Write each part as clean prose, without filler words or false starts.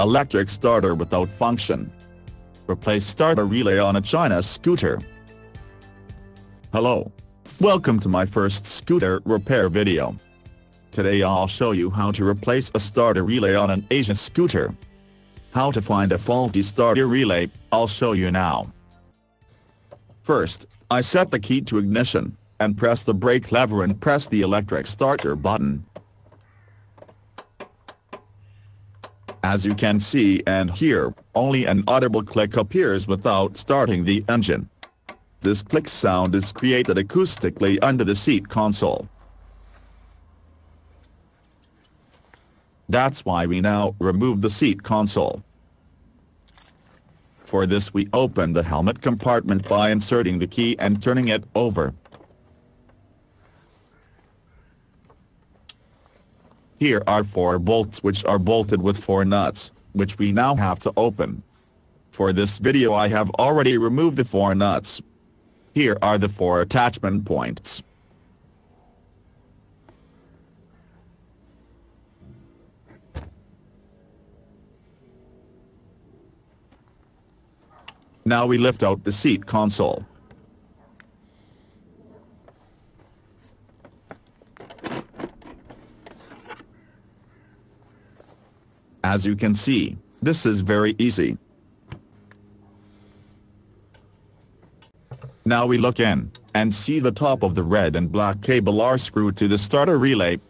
electric starter without function. Replace starter relay on a China scooter. Hello. Welcome to my first scooter repair video. Today I'll show you how to replace a starter relay on an Asian scooter. How to find a faulty starter relay, I'll show you now. First, I set the key to ignition, and press the brake lever and press the electric starter button. As you can see and hear, only an audible click appears without starting the engine. This click sound is created acoustically under the seat console. That's why we now remove the seat console. For this we open the helmet compartment by inserting the key and turning it over. Here are 4 bolts which are bolted with 4 nuts, which we now have to open. For this video I have already removed the 4 nuts. Here are the 4 attachment points. Now we lift out the seat console. As you can see, this is very easy. Now we look in, and see the top of the red and black cable are screwed to the starter relay.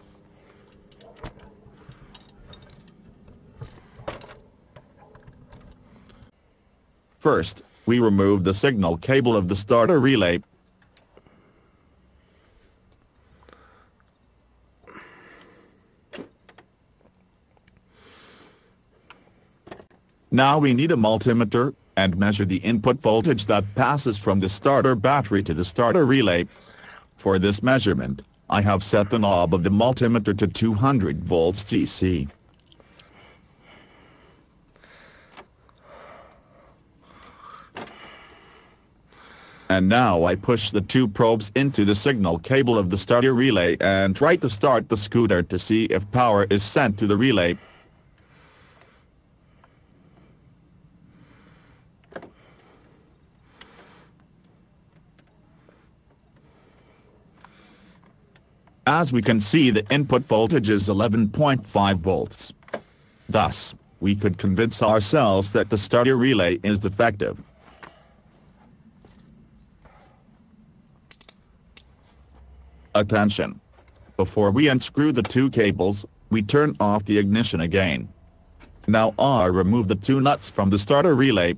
First, we remove the signal cable of the starter relay. Now we need a multimeter, and measure the input voltage that passes from the starter battery to the starter relay. For this measurement, I have set the knob of the multimeter to 200 volts DC. And now I push the 2 probes into the signal cable of the starter relay and try to start the scooter to see if power is sent to the relay. As we can see, the input voltage is 11.5 volts. Thus, we could convince ourselves that the starter relay is defective. Attention! Before we unscrew the 2 cables, we turn off the ignition again. Now I remove the 2 nuts from the starter relay.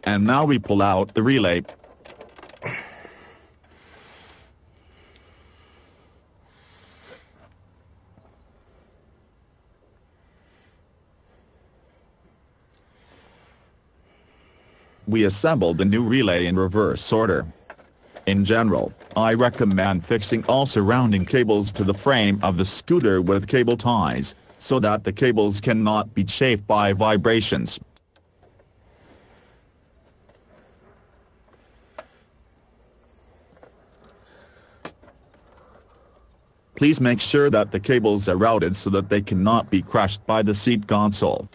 And now we pull out the relay. We assembled the new relay in reverse order. In general, I recommend fixing all surrounding cables to the frame of the scooter with cable ties, so that the cables cannot be chafed by vibrations. Please make sure that the cables are routed so that they cannot be crushed by the seat console.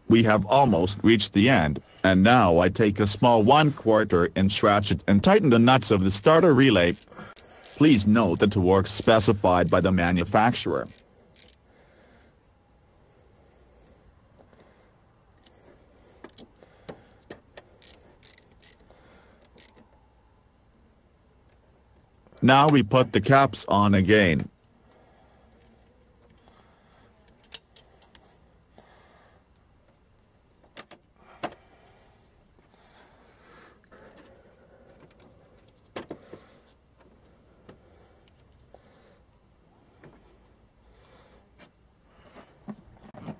We have almost reached the end, and now I take a small 1/4 inch ratchet and tighten the nuts of the starter relay. Please note the torque specified by the manufacturer. Now we put the caps on again.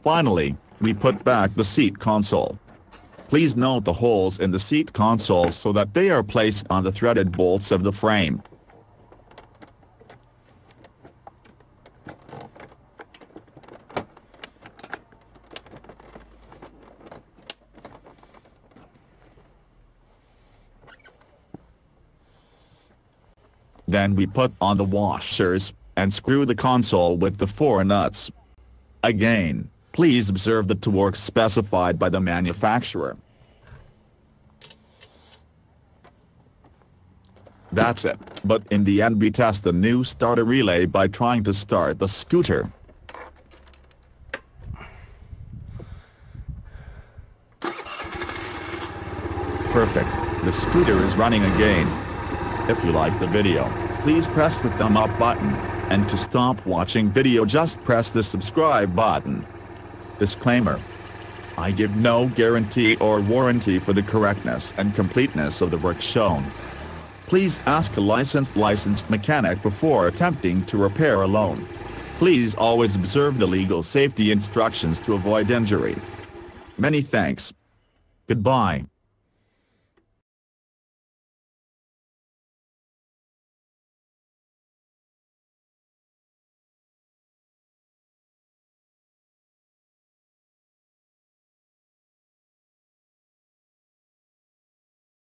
Finally, we put back the seat console. Please note the holes in the seat console so that they are placed on the threaded bolts of the frame. Then we put on the washers, and screw the console with the 4 nuts. Again, please observe the torque specified by the manufacturer. That's it, but in the end we test the new starter relay by trying to start the scooter. Perfect, the scooter is running again. If you like the video, please press the thumb up button, and to stop watching video just press the subscribe button. Disclaimer: I give no guarantee or warranty for the correctness and completeness of the work shown. Please ask a licensed mechanic before attempting to repair alone. Please always observe the legal safety instructions to avoid injury. Many thanks. Goodbye.